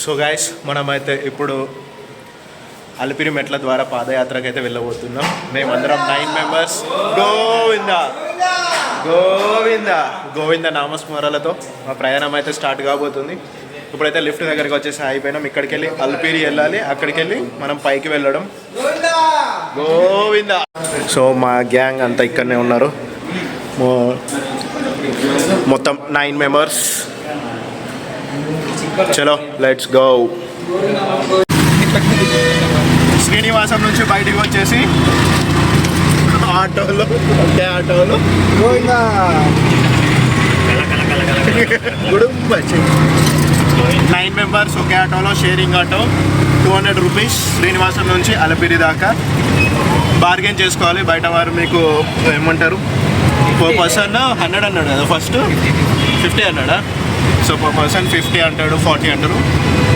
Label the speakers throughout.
Speaker 1: So guys మనమైతే ఇప్పుడు అలిపిరి మెట్ల ద్వారా పాదయాత్రకి అయితే వెళ్ళబోతున్నాం. మేమందరం 9 మెంబర్స్ గోవింద గోవింద గోవింద నామస్మరాలతో మా ప్రయాణం అయితే స్టార్ట్ కాబోతుంది. ఇప్పుడైతే లిఫ్ట్ దగ్గరికి వచ్చేసి అయిపోయినాం. ఇక్కడికి వెళ్ళి అలిపిరి వెళ్ళాలి, అక్కడికి వెళ్ళి మనం పైకి వెళ్ళడం. గోవింద. సో మా గ్యాంగ్ అంతా ఇక్కడనే ఉన్నారు, మొత్తం 9 మెంబర్స్. చలో లెట్స్ గో. శ్రీనివాసం నుంచి బయటికి వచ్చేసి ఆటోలో, ఒకే ఆటోలో గోవిందా గుడుంబ 9 మెంబర్స్ ఒకే ఆటోలో, షేరింగ్ ఆటో. 200 రూపీస్ శ్రీనివాసం నుంచి అలిపిరి దాకా. బార్గెన్ చేసుకోవాలి. బయట వారు మీకు ఏమంటారు, పర్ పర్సన్ 100 అన్నాడు కదా, ఫస్ట్ 50 అన్నాడా. సో పర్ పర్సన్ 50 అంటాడు, 40 అంటారు.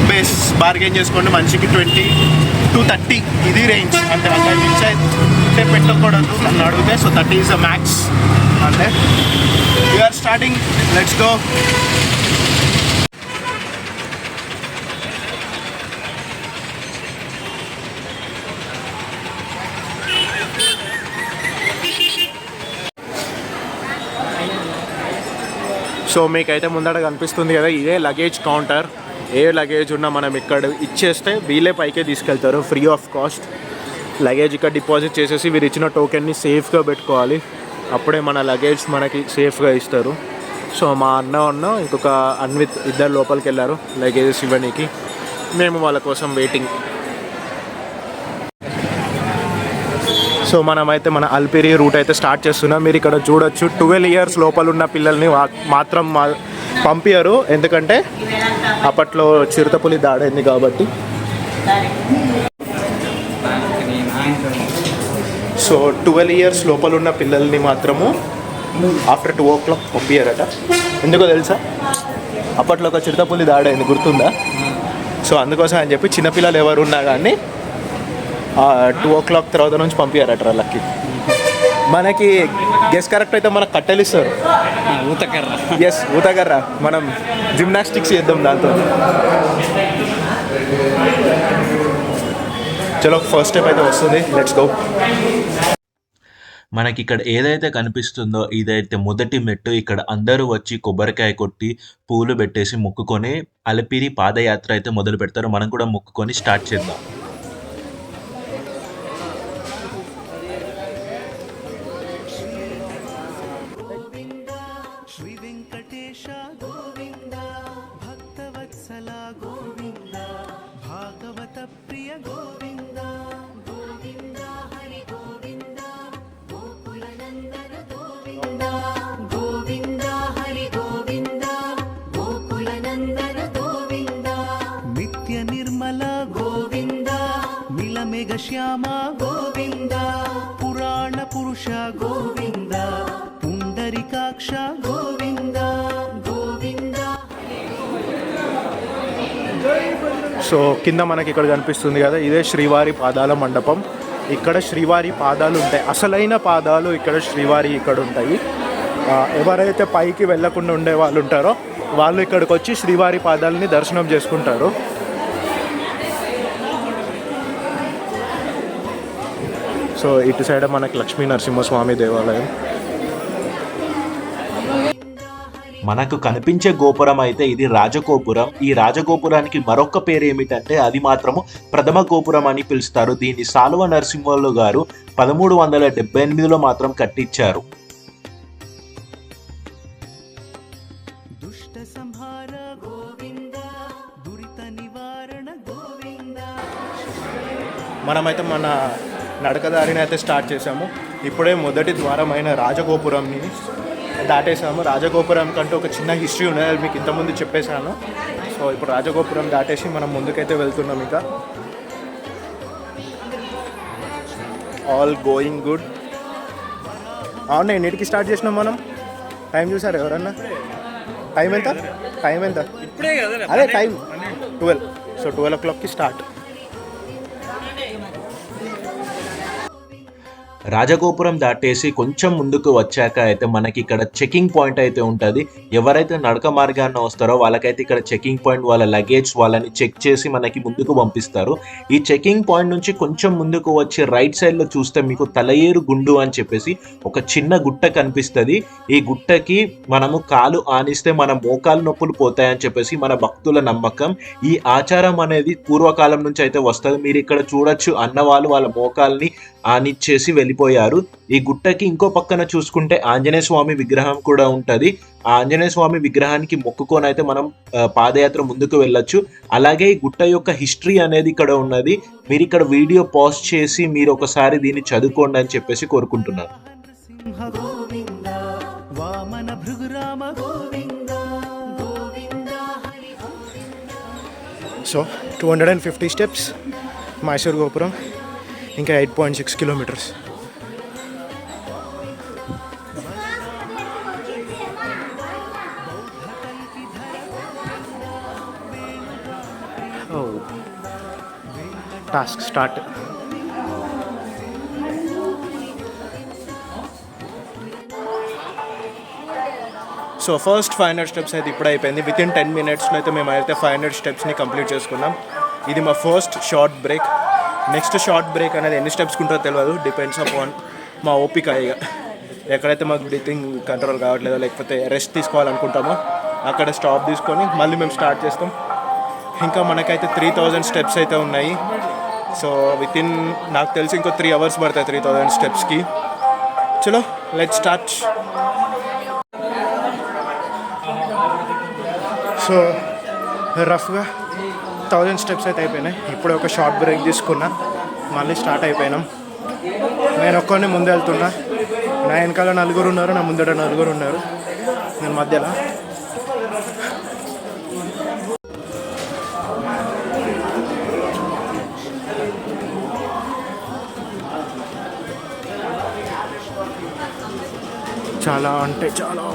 Speaker 1: బేస్ బార్గెన్ చేసుకోండి. మనిషికి 20 to 30 ఇది రేంజ్. అంటే అంత మించి అయితే పెట్టకూడదు నన్ను అడిగితే. So 30 is the max. అంటే we are starting, let's go. So మీకైతే ముందట కనిపిస్తుంది కదా, ఇదే లగేజ్ కౌంటర్. ఏ లగేజ్ ఉన్నా మనం ఇక్కడ ఇచ్చేస్తే వీళ్ళే పైకే తీసుకెళ్తారు ఫ్రీ ఆఫ్ కాస్ట్. లగేజ్ ఇక్కడ డిపాజిట్ చేసేసి వీరు ఇచ్చిన టోకెన్ని సేఫ్గా పెట్టుకోవాలి. అప్పుడే మన లగేజ్ మనకి సేఫ్గా ఇస్తారు. సో మా అన్న ఇంకొక అన్విత్ ఇద్దరు లోపలికి వెళ్ళారు లగేజెస్ ఇవ్వడానికి. మేము వాళ్ళ కోసం వెయిటింగ్. సో మనమైతే మన అలిపిరి రూట్ అయితే స్టార్ట్ చేస్తున్నాం. మీరు ఇక్కడ చూడొచ్చు, 12 years లోపల ఉన్న పిల్లల్ని మాత్రం పంపించరు, ఎందుకంటే అప్పట్లో చిరుతపులి దాడైంది కాబట్టి. సో 12 years లోపల ఉన్న పిల్లల్ని మాత్రము ఆఫ్టర్ 2 o'clock పంపించారట. ఎందుకో తెలుసా, అప్పట్లో ఒక చిరుతపులి దాడైంది, గుర్తుందా? సో అందుకోసం అని చెప్పి చిన్నపిల్లలు ఎవరు ఉన్నా కానీ 2 o'clock తర్వాత నుంచి పంపించారట వాళ్ళకి. మనకి గెస్ కరెక్ట్ అయితే మనకు కట్టెలు ఇస్తారు, ఊతకర్ర. ఎస్, ఊతకర్ర. మనం జిమ్నాస్టిక్స్ చేద్దాం దాంతో. చలో ఫస్ట్ స్టెప్ అయితే వస్తుంది, లెట్స్ గో.
Speaker 2: మనకి ఇక్కడ ఏదైతే కనిపిస్తుందో ఇదైతే మొదటి మెట్టు. ఇక్కడ అందరూ వచ్చి కొబ్బరికాయ కొట్టి పూలు పెట్టేసి మొక్కుకొని అలిపిరి పాదయాత్ర అయితే మొదలు పెడతారు. మనం కూడా మొక్కుకొని స్టార్ట్ చేద్దాం.
Speaker 3: శ్యామ గోవింద, పురాణ పురుష గోవింద, పుండరికాక్ష గోవింద గోవింద.
Speaker 1: సో కింద మనకి ఇక్కడ కనిపిస్తుంది కదా, ఇదే శ్రీవారి పాదాల మండపం. ఇక్కడ శ్రీవారి పాదాలు ఉంటాయి, అసలైన పాదాలు ఇక్కడ శ్రీవారి ఇక్కడ ఉంటాయి. ఎవరైతే పైకి వెళ్ళకుండా ఉండే వాళ్ళు ఉంటారో వాళ్ళు ఇక్కడికి వచ్చి శ్రీవారి పాదాలని దర్శనం చేసుకుంటారు. సో ఇటు సైడ్ మనకి లక్ష్మీ నరసింహస్వామి దేవాలయం.
Speaker 2: మనకు కనిపించే గోపురం అయితే ఇది రాజగోపురం. ఈ రాజగోపురానికి మరొక పేరు ఏమిటంటే అది మాత్రము ప్రథమ గోపురం అని పిలుస్తారు. దీన్ని సాలువ నరసింహులు గారు 1378లో మాత్రం కట్టించారు.
Speaker 1: మనమైతే మన నడకదారిని అయితే స్టార్ట్ చేసాము. ఇప్పుడే మొదటి ద్వారమైన రాజగోపురంని దాటేసాము. రాజగోపురం కంటే ఒక చిన్న హిస్టరీ ఉన్నది, మీకు ఇంతకుముందు చెప్పేశాను. సో ఇప్పుడు రాజగోపురం దాటేసి మనం ముందుకైతే వెళ్తున్నాం. ఇక ఆల్ గోయింగ్ గుడ్. అవును, ఎన్నిటికి స్టార్ట్ చేసినాం మనం? టైం చూసారు ఎవరన్నా? టైం ఎంత? అదే టైం 12. సో 12 o'clockకి స్టార్ట్.
Speaker 2: రాజగోపురం దాటేసి కొంచెం ముందుకు వచ్చాక అయితే మనకి ఇక్కడ చెకింగ్ పాయింట్ అయితే ఉంటుంది. ఎవరైతే నడక మార్గాన్ని వస్తారో వాళ్ళకైతే ఇక్కడ చెకింగ్ పాయింట్, వాళ్ళ లగేజ్ వాళ్ళని చెక్ చేసి మనకి ముందుకు పంపిస్తారు. ఈ చెకింగ్ పాయింట్ నుంచి కొంచెం ముందుకు వచ్చి రైట్ సైడ్ లో చూస్తే మీకు తలయేరు గుండు అని చెప్పేసి ఒక చిన్న గుట్ట కనిపిస్తుంది. ఈ గుట్టకి మనము కాలు ఆనిస్తే మన మోకాలు నొప్పులు పోతాయని చెప్పేసి మన భక్తుల నమ్మకం. ఈ ఆచారం అనేది పూర్వకాలం నుంచి అయితే వస్తుంది. మీరు ఇక్కడ చూడొచ్చు, అన్నవాళ్ళు వాళ్ళ మోకాల్ని ఆనిచ్చేసి వెళ్ళిపోయారు. ఈ గుట్టకి ఇంకో పక్కన చూసుకుంటే ఆంజనేయ స్వామి విగ్రహం కూడా ఉంటది. ఆ ఆంజనేయ స్వామి విగ్రహానికి మొక్కుకొని అయితే మనం పాదయాత్ర ముందుకు వెళ్ళొచ్చు. అలాగే ఈ గుట్ట యొక్క హిస్టరీ అనేది ఇక్కడ ఉన్నది. మీరు ఇక్కడ వీడియో పాజ్ చేసి మీరు ఒకసారి దీన్ని చదువుకోండి అని చెప్పేసి కోరుకుంటున్నాను.
Speaker 3: సింహ గోవింద వామన భృగురామ గోవింద గోవింద హరి.
Speaker 1: సో 250 స్టెప్స్ మైసూర్ గోపురం, ఇంకా 8.6 kilometres. Task start. So first 500 steps అయితే ఇప్పుడు అయిపోయింది. వితిన్ 10 మినిట్స్లో అయితే మేమైతే 500 స్టెప్స్ని కంప్లీట్ చేసుకున్నాం. ఇది మా first short break. Next short break అనేది ఎన్ని స్టెప్స్కి ఉంటుందో తెలియదు, డిపెండ్స్ అపాన్ మా ఓపిక. ఇక ఎక్కడైతే మాకు బ్రీతింగ్ కంట్రోల్ కావట్లేదో లేకపోతే రెస్ట్ తీసుకోవాలనుకుంటామో అక్కడ స్టాప్ తీసుకొని మళ్ళీ మేము స్టార్ట్ చేస్తాం. ఇంకా మనకైతే 3000 స్టెప్స్ అయితే ఉన్నాయి. సో వితిన్ నాకు తెలిసి ఇంకో 3 అవర్స్ పడతాయి 3000 స్టెప్స్కి. చలో లెట్స్ స్టార్ట్. సో రఫ్గా 1000 స్టెప్స్ అయితే అయిపోయినాయి. ఇప్పుడు ఒక షార్ట్ బ్రేక్ తీసుకున్నా, మళ్ళీ స్టార్ట్ అయిపోయినాం. నేను ఒక్కడిని ముందు వెళ్తున్నా, నా వెనకాల 4 ఉన్నారు, నా ముందర 4 ఉన్నారు, నేను మధ్యలో. చాలా అంటే చాలా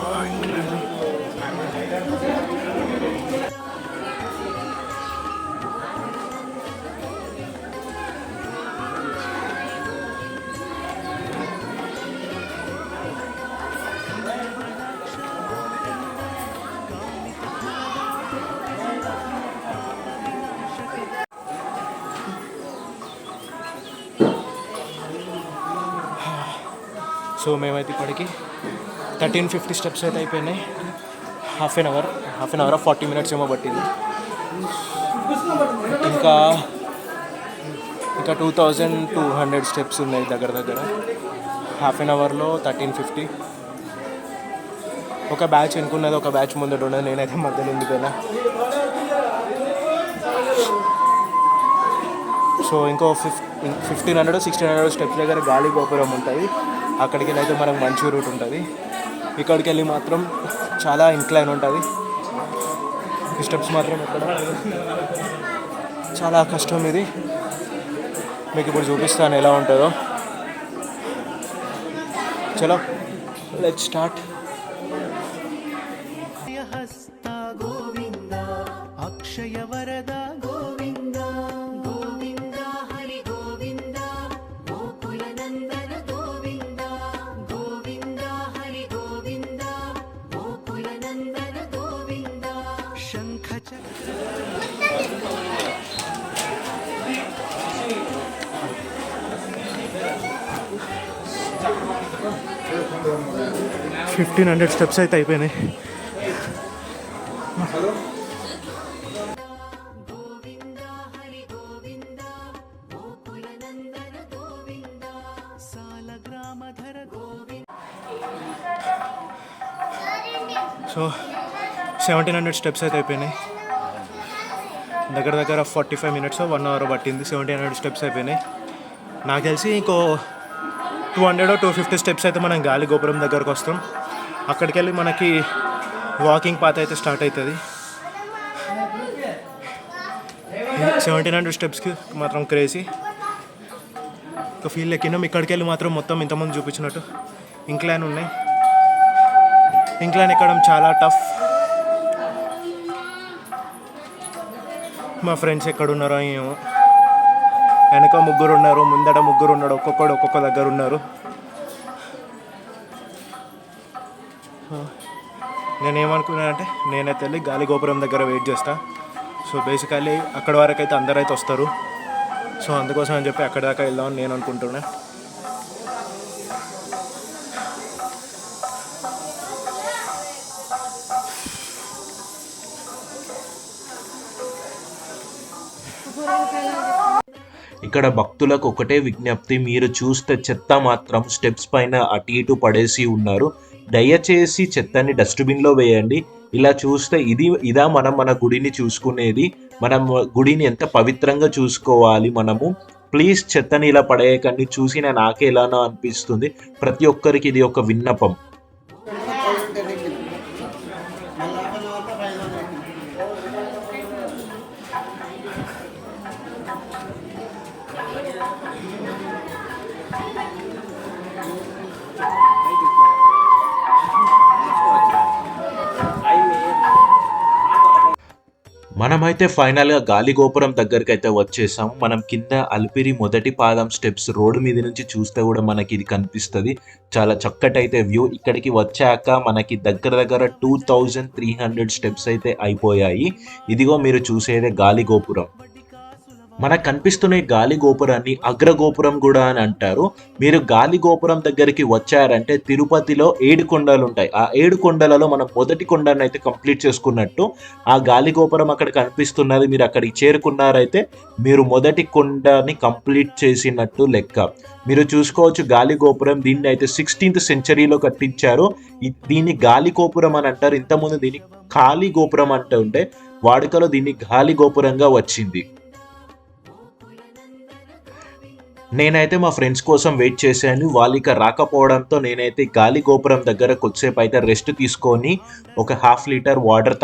Speaker 1: సో మేమైతే ఇప్పటికి 1350 స్టెప్స్ అయితే అయిపోయినాయి. హాఫ్ అన్ అవర్ 40 మినిట్స్ ఏమో పట్టింది. ఇంకా 2200 స్టెప్స్ ఉన్నాయి దగ్గర. హాఫ్ అన్ అవర్లో 1350. ఒక బ్యాచ్ ఎన్నుకున్నది, ఒక బ్యాచ్ ముందట ఉన్నది, నేనైతే మధ్యలో ఉండిపోయినా. సో ఇంకో 1500-1600 స్టెప్స్ దగ్గర గాలి గోపురం ఉంటుంది. అక్కడికి వెళ్ళి అయితే మనకు మంచి రూట్ ఉంటుంది. ఇక్కడికి వెళ్ళి మాత్రం చాలా ఇంక్లైన్ ఉంటుంది. ఈ స్టెప్స్ మాత్రం ఇక్కడ చాలా కష్టం. ఇది మీకు ఇప్పుడు చూపిస్తాను ఎలా ఉంటుందో. చలో లెట్స్ స్టార్ట్.
Speaker 3: హస్త గోవింద అక్షయ వరద గోవింద గోవింద హరి గోవింద గోకుల నందన గోవింద గోవింద హరి గోవింద గోకుల నందన గోవింద శంఖ చక్ర 1500 స్టెప్స్ అయితే అయిపోయినాయి. సో 1700 స్టెప్స్ అయితే అయిపోయినాయి. దగ్గర 45 మినిట్స్ 1 అవర్ పట్టింది. 1700 స్టెప్స్ అయిపోయినాయి. నాకు తెలిసి ఇంకో 200-250 స్టెప్స్ అయితే మనం గాలి గోపురం దగ్గరకు వస్తాం. అక్కడికి వెళ్ళి మనకి వాకింగ్ పాత్ అయితే స్టార్ట్ అవుతుంది. 1700 స్టెప్స్కి మాత్రం క్రేజీ ఒక ఫీల్ ఎక్కినాం. ఇక్కడికి వెళ్ళి మాత్రం మొత్తం ఇంతకుముందు చూపించినట్టు ఇంక్లైన్ ఉన్నాయి. ఇంక్లైన్ ఎక్కడం చాలా టఫ్. మా ఫ్రెండ్స్ ఎక్కడున్నారో ఏమో, వెనక 3 ఉన్నారు, ముందట 3 ఉన్నారు, ఒక్కొక్క దగ్గర ఉన్నారు. నేనేమనుకున్నానంటే నేనైతే వెళ్ళి గాలి గోపురం దగ్గర వెయిట్ చేస్తా. సో బేసికల్లీ అక్కడ వరకు అయితే అందరైతే వస్తారు. సో అందుకోసం అని చెప్పి అక్కడ దాకా వెళ్దామని నేను అనుకుంటున్నా.
Speaker 2: ఇక్కడ భక్తులకు ఒకటే విజ్ఞప్తి, మీరు చూస్తే చెత్త మాత్రం స్టెప్స్ పైన అటు ఇటు పడేసి ఉన్నారు. దయచేసి చెత్తని డస్ట్బిన్లో వేయండి. ఇలా చూస్తే ఇదా మనం మన గుడిని చూసుకునేది. మనం గుడిని ఎంత పవిత్రంగా చూసుకోవాలి మనము. ప్లీజ్ చెత్తని ఇలా పడేయకండి. చూసి నాకే ఎలానో అనిపిస్తుంది. ప్రతి ఒక్కరికి ఇది ఒక విన్నపం. మనమైతే ఫైనల్గా గాలి గోపురం దగ్గరికి అయితే వచ్చేసాం. మనం కింద అలిపిరి మొదటి పాదం స్టెప్స్ రోడ్డు మీద నుంచి చూస్తే కూడా మనకి ఇది కనిపిస్తుంది. చాలా చక్కటైతే వ్యూ. ఇక్కడికి వచ్చాక మనకి దగ్గర 2300 స్టెప్స్ అయితే అయిపోయాయి. ఇదిగో మీరు చూసేదే గాలి గోపురం. మనకు కనిపిస్తున్న ఈ గాలి గోపురాన్ని అగ్రగోపురం కూడా అని అంటారు. మీరు గాలి గోపురం దగ్గరికి వచ్చారంటే తిరుపతిలో 7 కొండలు ఉంటాయి. ఆ 7 కొండలలో మనం మొదటి కొండను అయితే కంప్లీట్ చేసుకున్నట్టు. ఆ గాలి గోపురం అక్కడ కనిపిస్తున్నది. మీరు అక్కడికి చేరుకున్నారైతే మీరు మొదటి కొండని కంప్లీట్ చేసినట్టు లెక్క. మీరు చూసుకోవచ్చు గాలి గోపురం. దీన్ని అయితే 16th సెంచరీలో కట్టించారు. దీన్ని గాలి గోపురం అని అంటారు. ఇంతకుముందు దీన్ని ఖాళీ గోపురం అంటూ ఉంటే వాడుకలో దీన్ని గాలి గోపురంగా వచ్చింది. నేనైతే మా ఫ్రెండ్స్ కోసం వెయిట్ చేశాను. వాళ్ళు ఇక రాకపోవడంతో నేనైతే గాలి గోపురం దగ్గర కొద్దిసేపు అయితే రెస్ట్ తీసుకొని ఒక 1/2 లీటర్ వాటర్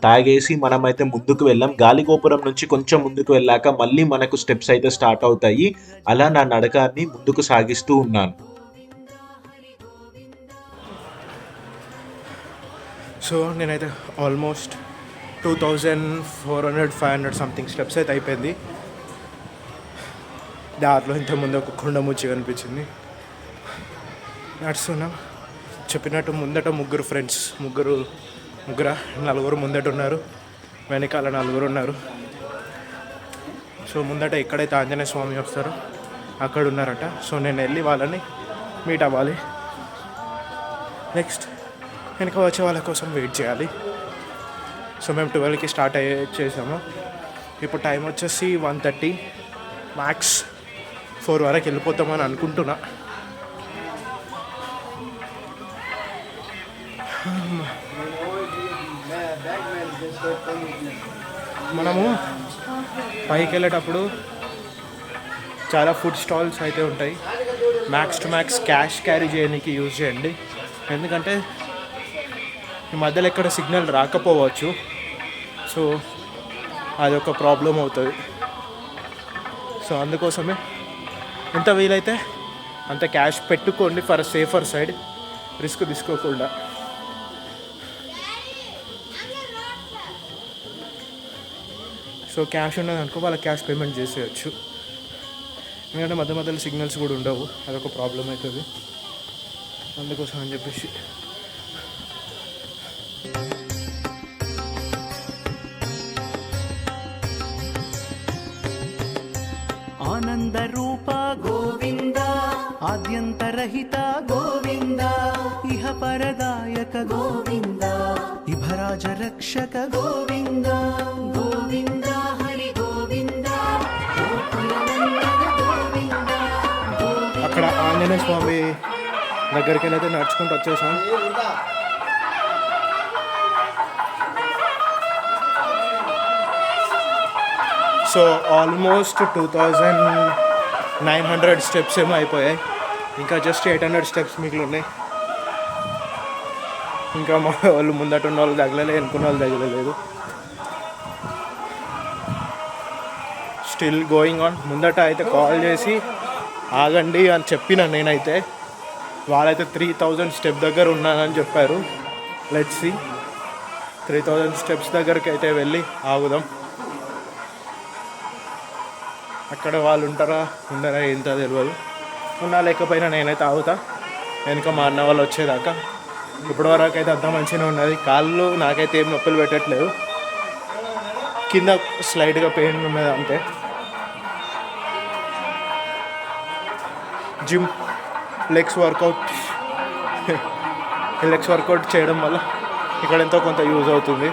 Speaker 2: తాగేసి మనమైతే ముందుకు వెళ్ళాం. గాలి గోపురం నుంచి కొంచెం ముందుకు వెళ్ళాక మళ్ళీ మనకు స్టెప్స్ అయితే స్టార్ట్ అవుతాయి. అలా నా నడకాన్ని ముందుకు సాగిస్తూ ఉన్నాను.
Speaker 3: సో నేనైతే ఆల్మోస్ట్ 2400-500 సంథింగ్ స్టెప్స్ అయితే అయిపోయింది. దారిలో ఇంతకుముందు ఒక కొండ ముచ్చి కనిపించింది. నడుస్తున్నాం. చెప్పినట్టు ముందట నలుగురు ముందట ఉన్నారు, వెనకాల 4 ఉన్నారు. సో ముందట ఎక్కడైతే ఆంజనేయ స్వామి వస్తారో అక్కడ ఉన్నారట. సో నేను వెళ్ళి వాళ్ళని మీట్ అవ్వాలి. నెక్స్ట్ వెనక వచ్చే వాళ్ళ కోసం వెయిట్ చేయాలి. సో మేము 12కి స్టార్ట్ చేసాము. ఇప్పుడు టైం వచ్చేసి 1:30. మ్యాక్స్ 4 వరకు వెళ్ళిపోతామని అనుకుంటున్నా. మనము పైకి వెళ్ళేటప్పుడు చాలా ఫుడ్ స్టాల్స్ అయితే ఉంటాయి. Max to max cash carry చేయడానికి యూజ్ చేయండి. ఎందుకంటే ఈ మధ్యలో ఎక్కడ సిగ్నల్ రాకపోవచ్చు. సో అదొక ప్రాబ్లం అవుతుంది. సో అందుకోసమే ఎంత వీలైతే అంత క్యాష్ పెట్టుకోండి ఫర్ సేఫర్ సైడ్, రిస్క్ తీసుకోకుండా. సో క్యాష్ ఉన్నదనుకో వాళ్ళకి క్యాష్ పేమెంట్ చేసేయచ్చు. ఎందుకంటే మధ్యలో సిగ్నల్స్ కూడా ఉండవు, అదొక ప్రాబ్లం అవుతుంది. అందుకోసం అని చెప్పేసి
Speaker 4: ఆనంద రూప గోవింద, ఆద్యంతరహిత గోవింద, ఇహ పరదాయక గోవింద, ఇభరాజ రక్షక గోవింద, గోవింద హరి గోవింద, గోవింద.
Speaker 3: అక్కడ ఆంజనేయ స్వామి దగ్గరికి వెళ్ళైతే నడుచుకుంటూ వచ్చేసాం. సో ఆల్మోస్ట్ 2900 స్టెప్స్ ఏమో అయిపోయాయి. ఇంకా జస్ట్ 800 స్టెప్స్ మిగిలి ఉన్నాయి. ఇంకా మా వాళ్ళు ముందట ఉన్న వాళ్ళు తగలలేదు, వెనుకున్న వాళ్ళు తగలలేదు. Still going on. ముందట అయితే కాల్ చేసి ఆగండి అని చెప్పిన నేనైతే. వాళ్ళైతే 3000 స్టెప్ దగ్గర ఉన్నానని చెప్పారు. Let's see. 3000 స్టెప్స్ దగ్గరికి అయితే వెళ్ళి ఆగుదాం. అక్కడ వాళ్ళు ఉంటారా ఉండరా ఏంటో తెలియదు. ఉన్నా లేకపోయినా నేనైతే ఆగుతా, వెనుక మా అన్న వాళ్ళు వచ్చేదాకా. ఇప్పటివరకు అయితే అంతా మంచిగానే ఉన్నది. కాళ్ళు నాకైతే ఏం నొప్పులు పెట్టట్లేదు, కింద స్లైడ్గా పెయిన్ ఉన్నది అంతే. జిమ్ లెగ్స్ వర్కౌట్ చేయడం వల్ల ఇక్కడ ఎంతో కొంత యూజ్ అవుతుంది.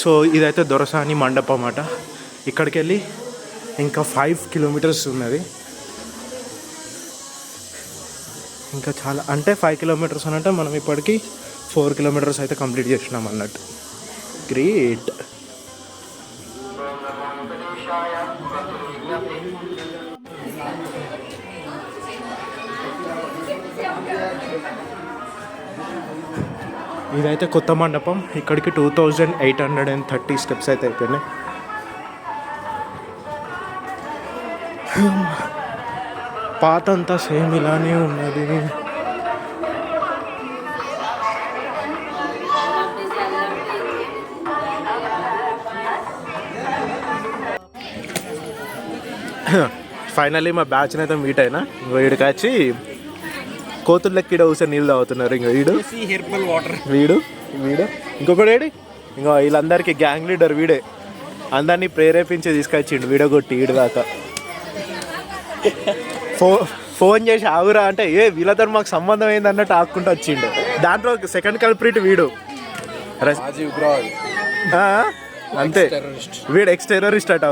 Speaker 3: సో ఇదైతే దొరసాని మండపం అన్నమాట. ఇక్కడికి వెళ్ళి ఇంకా 5 కిలోమీటర్స్ ఉన్నది. ఇంకా చాలా అంటే 5 కిలోమీటర్స్ అని అంటే మనం ఇప్పటికీ 4 కిలోమీటర్స్ అయితే కంప్లీట్ చేసినాం అన్నట్టు. గ్రేట్. ఇదైతే కొత్త మండపం. ఇక్కడికి 2830 స్టెప్స్ అయితే అయిపోయినాయి. పాత అంతా సేమ్ ఇలానే ఉన్నది. ఫైనల్లీ మా బ్యాచ్ని అయితే మీట్ అయినా. వీడికి వచ్చి కోతులు లెక్కిడ ఊసే నీళ్ళు తాగుతున్నారు. ఇంకా హెర్బల్ వాటర్ వీడు ఇంకొకటి ఏడి ఇంకా వీళ్ళందరికీ గ్యాంగ్ లీడర్ వీడే. అందరినీ ప్రేరేపించి తీసుకొచ్చిండు వీడియో కొట్టి ఈడు దాకా. ఫోన్ చేసి ఆగురా అంటే వీళ్ళతో మాకు సంబంధం ఏంది అన్నట్టు ఆక్కుంటూ వచ్చిండు. దాంట్లో సెకండ్ కల్ప్రిట్ వీడు అంతే. వీడు ఎక్స్ టెర్రరిస్ట్ అట.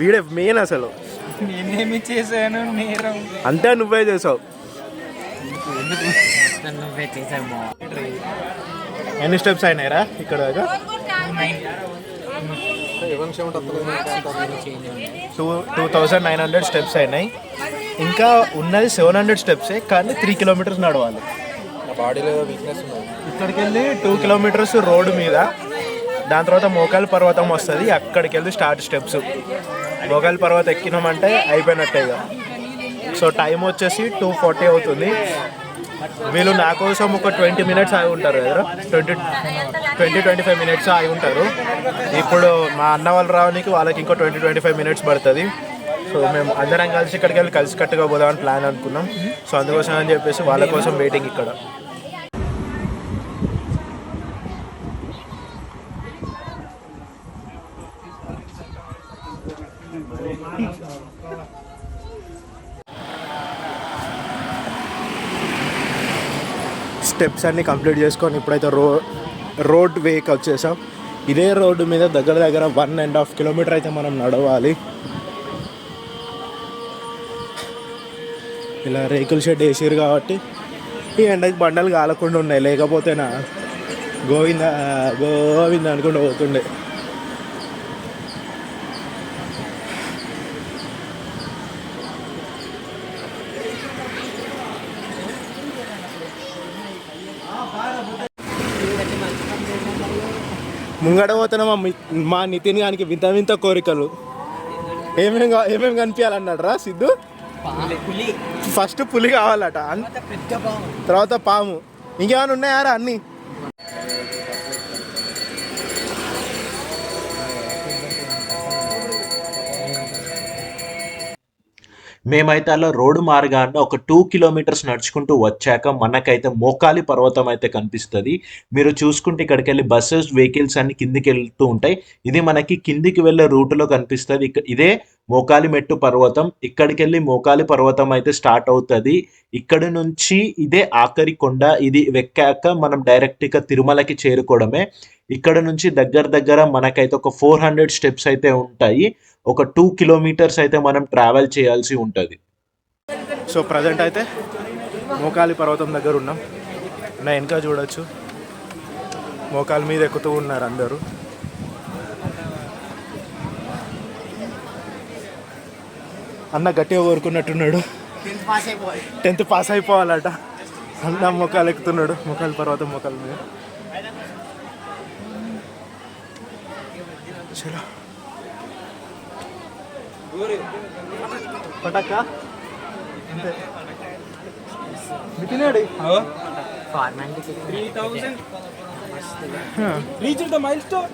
Speaker 3: వీడే మెయిన్ అసలు.
Speaker 5: నేనేమి చేశాను నేరం?
Speaker 3: అంతే, నువ్వే చేసావు. ఎన్ని స్టెప్స్ అయినాయిరా ఇక్కడ దాకా? 2900 స్టెప్స్ అయినాయి. ఇంకా ఉన్నది 700 స్టెప్సే, కానీ 3 కిలోమీటర్స్ నడవాలి. ఇక్కడికి వెళ్ళి 2 కిలోమీటర్స్ రోడ్డు మీద, దాని తర్వాత మోకాలి పర్వతం వస్తుంది. అక్కడికి వెళ్ళి స్టార్ట్ స్టెప్స్. మోకాలి పర్వతం ఎక్కినామంటే అయిపోయినట్టే ఇక. సో టైం వచ్చేసి 2:40 అవుతుంది. వీళ్ళు నా కోసం ఒక 20 మినిట్స్ ఆగి ఉంటారు కదా, 20-25 మినిట్స్ ఆగి ఉంటారు. ఇప్పుడు మా అన్న వాళ్ళు రావడానికి వాళ్ళకి ఇంకో 20-25 మినిట్స్ పడుతుంది. సో మేము అందరం కలిసి ఇక్కడికి వెళ్ళి కలిసికట్టుగా పోదామని ప్లాన్ అనుకున్నాం. సో అందుకోసం అని చెప్పేసి వాళ్ళ కోసం వెయిటింగ్ ఇక్కడ. స్టెప్స్ అన్నీ కంప్లీట్ చేసుకొని ఇప్పుడైతే రోడ్ వేకి వచ్చేసాం. ఇదే రోడ్డు మీద దగ్గర 1.5 కిలోమీటర్ అయితే మనం నడవాలి. ఇలా రేకుల షెడ్ వేసారు కాబట్టి ఈ ఎండకి బండలు కాలకుండా ఉన్నాయి. లేకపోతేనా గోవింద అనుకుంటూ పోతుండే. ముంగడ పోతున్నా మా నితిన్ గానికి వింత కోరికలు. ఏమేమి కనిపించాలన్నాడు రా సిద్ధు? ఫస్ట్ పులి కావాలట, తర్వాత పాము. ఇంకేమైనా ఉన్నాయారా అన్నీ?
Speaker 2: మేమైతే అలా రోడ్డు మార్గాన్ని ఒక 2 కిలోమీటర్స్ నడుచుకుంటూ వచ్చాక మనకైతే మోకాలి పర్వతం అయితే కనిపిస్తుంది. మీరు చూసుకుంటే ఇక్కడికి వెళ్ళి బస్సెస్, వెహికల్స్ అన్ని కిందికి వెళ్తూ ఉంటాయి. ఇది మనకి కిందికి వెళ్ళే రూట్లో కనిపిస్తుంది. ఇదే మోకాలి మెట్టు పర్వతం. ఇక్కడికి వెళ్ళి మోకాలి పర్వతం అయితే స్టార్ట్ అవుతుంది. ఇక్కడి నుంచి ఇదే ఆఖరి కొండ. ఇది వెక్కాక మనం డైరెక్ట్గా తిరుమలకి చేరుకోవడమే. ఇక్కడ నుంచి దగ్గర మనకైతే ఒక 400 స్టెప్స్ అయితే ఉంటాయి. ఒక 2 కిలోమీటర్స్ అయితే మనం ట్రావెల్ చేయాల్సి ఉంటుంది.
Speaker 3: సో ప్రజెంట్ అయితే మోకాలి పర్వతం దగ్గర ఉన్నాం. నా వెనక చూడొచ్చు, మోకాలి మీద ఎక్కుతూ ఉన్నారు అందరూ. అన్న గట్టిగా కోరుకున్నట్టున్నాడు, 10th పాస్ అయిపోవాలట. అన్న మోకాలు ఎక్కుతున్నాడు, మోకాలి పర్వతం మోకాలి మీద. చలో పటక్క అంతే. తినేడు
Speaker 5: 3000 reach the mile stone.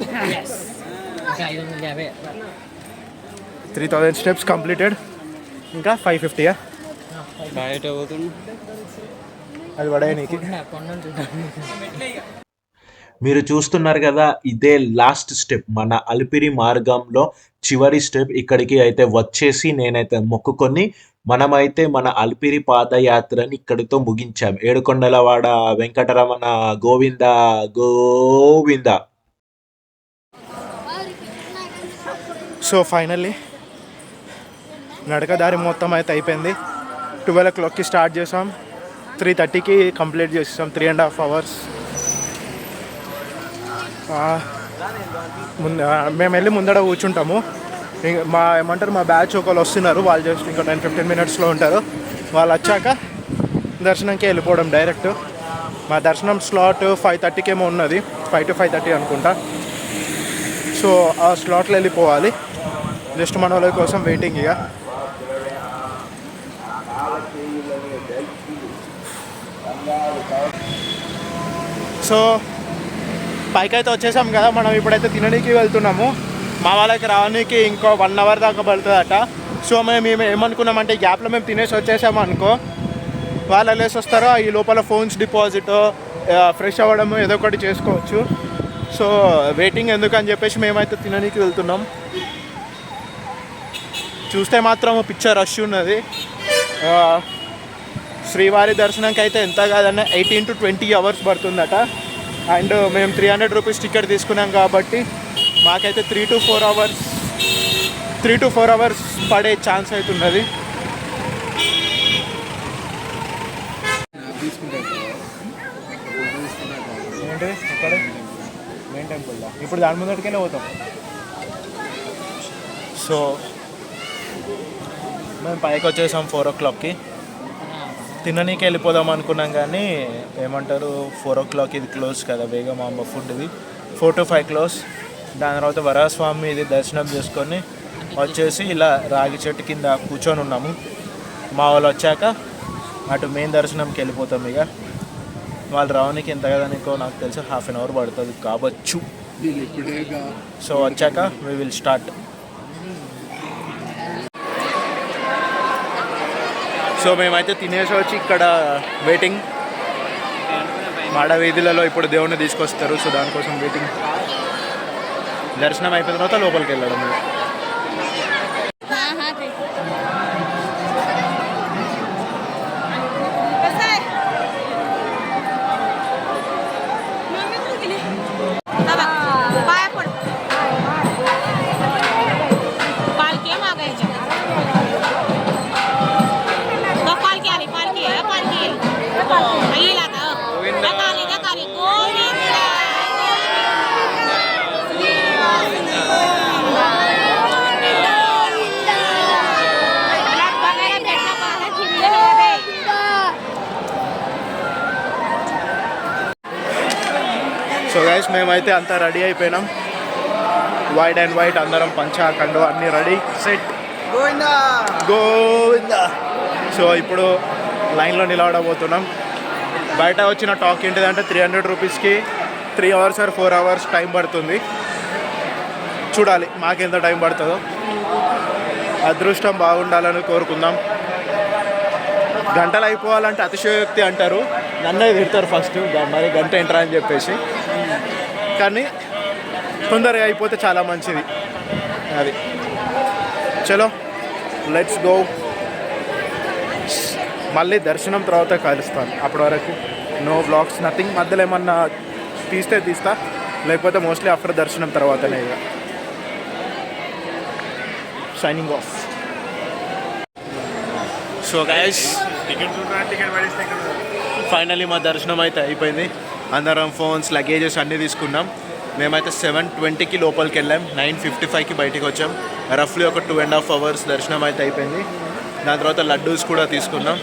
Speaker 3: 3000 steps completed. ఇంకా 550.
Speaker 5: బయట పోతుంది
Speaker 3: అది పడాయి నీకు.
Speaker 2: మీరు చూస్తున్నారు కదా, ఇదే లాస్ట్ స్టెప్, మన అలిపిరి మార్గంలో చివరి స్టెప్. ఇక్కడికి అయితే వచ్చేసి నేనైతే మొక్కుకొని మనమైతే మన అలిపిరి పాదయాత్రని ఇక్కడితో ముగించాం. ఏడుకొండలవాడ వెంకటరమణ గోవింద గోవింద.
Speaker 3: సో ఫైనల్లీ నడక దారి మొత్తం అయితే అయిపోయింది. 12 o'clockకి స్టార్ట్ చేసాం, 3:30కి కంప్లీట్ చేసేసాం. 3.5 hours. మేము వెళ్ళి ముందర కూర్చుంటాము. మా బ్యాచ్ ఒకళ్ళు వస్తున్నారు, వాళ్ళు జస్ట్ ఇంకా 10-15 minutesలో ఉంటారు. వాళ్ళు వచ్చాక దర్శనంకి వెళ్ళిపోవడం డైరెక్ట్. మా దర్శనం స్లాట్ 5:30కి ఏమో ఉన్నది, 5 to 5:30 అనుకుంటా. సో ఆ స్లాట్లో వెళ్ళిపోవాలి. జస్ట్ మన వాళ్ళ కోసం వెయిటింగ్ ఇక. సో పైకి అయితే వచ్చేసాం కదా, మనం ఇప్పుడైతే తినడానికి వెళ్తున్నాము. మా వాళ్ళకి రావడానికి ఇంకో 1 hour దాకా పడుతుందట. సో మేము ఏమనుకున్నామంటే ఈ గ్యాప్లో మేము తినేసి వచ్చేసాము అనుకో, వాళ్ళు వెళ్ళేసి వస్తారో ఈ లోపల ఫోన్స్ డిపాజిట్, ఫ్రెష్ అవ్వడము ఏదో ఒకటి చేసుకోవచ్చు. సో వెయిటింగ్ ఎందుకని చెప్పేసి మేమైతే తినడానికి వెళ్తున్నాం. చూస్తే మాత్రం పిక్చర్ రష్ ఉన్నది. శ్రీవారి దర్శనంకి అయితే ఎంత కాదన్నా 18 to 20 hours పడుతుందట. అండ్ మేము 300 rupees టికెట్ తీసుకున్నాం కాబట్టి మాకైతే 3 to 4 hours పడే ఛాన్స్ అవుతున్నది. ఏంటి ఇక్కడ మెయిన్ టెంపుల్లో ఇప్పుడు దాని ముందటికెళ్ళి పోతాం. సో మేము పైకి వచ్చేసాం 4 o'clockకి. తిననీకి వెళ్ళిపోదాం అనుకున్నాం కానీ ఏమంటారు 4 o'clock ఇది క్లోజ్ కదా, వేగమాంబ ఫుడ్ ఇది. 4 to 5 క్లోజ్. దాని తర్వాత వరస్వామి ఇది దర్శనం చేసుకొని వచ్చేసి ఇలా రాగి చెట్టు కింద కూర్చొని ఉన్నాము. మా వాళ్ళు వచ్చాక అటు మెయిన్ దర్శనంకి వెళ్ళిపోతాం. ఇక వాళ్ళు రావడానికి ఎంత కదా నీకో నాకు తెలిసి 1/2 hour పడుతుంది కావచ్చు. సో వచ్చాక వీ విల్ స్టార్ట్. సో మేమైతే తినేసి వచ్చి ఇక్కడ వెయిటింగ్. మాడ వీధులలో ఇప్పుడు దేవుణ్ణి తీసుకొస్తారు, సో దానికోసం వెయిటింగ్. దర్శనం అయిపోయిన తర్వాత లోపలికి వెళ్ళడం. సో గైస్ మేమైతే అంతా రెడీ అయిపోయినాం. వైట్ అండ్ వైట్ అందరం పంచా కండు అన్నీ రెడీ సెట్. గోవిందా. సో ఇప్పుడు లైన్లో నిలబడబోతున్నాం. బయట వచ్చిన టాక్ ఏంటిదంటే 300 రూపీస్కి 3 hours or 4 hours టైం పడుతుంది. చూడాలి మాకెంత టైం పడుతుందో. అదృష్టం బాగుండాలని కోరుకుందాం. గంటలు అయిపోవాలంటే అతిశయోక్తి అంటారు, నన్నే తిడతారు ఫస్ట్ మరి గంట ఎంటరా అని చెప్పేసి. కానీ తొందరగా అయిపోతే చాలా మంచిది. అది చలో లెట్స్ గో. మళ్ళీ దర్శనం తర్వాత కలుస్తాను. అప్పటి వరకు నో వ్లాగ్స్, నథింగ్. మధ్యలో ఏమన్నా తీస్తా, లేకపోతే మోస్ట్లీ ఆఫ్టర్ దర్శనం తర్వాతనే. ఇక signing off. So guys finally మా దర్శనం అయితే అయిపోయింది. అందరం ఫోన్స్ లగేజెస్ అన్నీ తీసుకున్నాం. మేమైతే 7:20కి లోపలికి వెళ్ళాం, 9:55కి బయటికి వచ్చాం. రఫ్లీ ఒక 2.5 hours దర్శనం అయితే అయిపోయింది. దాని తర్వాత లడ్డూస్ కూడా తీసుకున్నాం.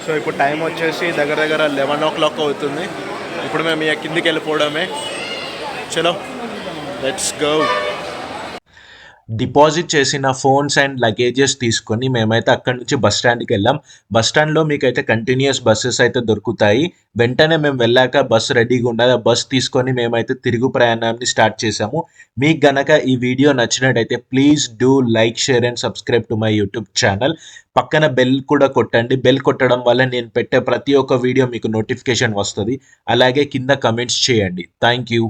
Speaker 3: సో ఇప్పుడు టైం వచ్చేసి దగ్గర 11 o'clock అవుతుంది. ఇప్పుడు మేము ఇక కిందికి వెళ్ళిపోవడమే. చలో లెట్స్ గో.
Speaker 2: డిపాజిట్ చేసిన ఫోన్స్ అండ్ లగేజెస్ తీసుకొని మేమైతే అక్కడి నుంచి బస్ స్టాండ్కి వెళ్ళాం. బస్ స్టాండ్లో మీకైతే కంటిన్యూస్ బస్సెస్ అయితే దొరుకుతాయి. వెంటనే మేము వెళ్ళాక బస్సు రెడీగా ఉన్నది. ఆ బస్ తీసుకొని మేమైతే తిరుగు ప్రయాణాన్ని స్టార్ట్ చేసాము. మీకు గనక ఈ వీడియో నచ్చినట్టయితే please do like, share and subscribe to my YouTube channel. పక్కన బెల్ కూడా కొట్టండి. బెల్ కొట్టడం వల్ల నేను పెట్టే ప్రతి ఒక్క వీడియో మీకు నోటిఫికేషన్ వస్తుంది. అలాగే కింద కమెంట్స్ చేయండి. Thank you.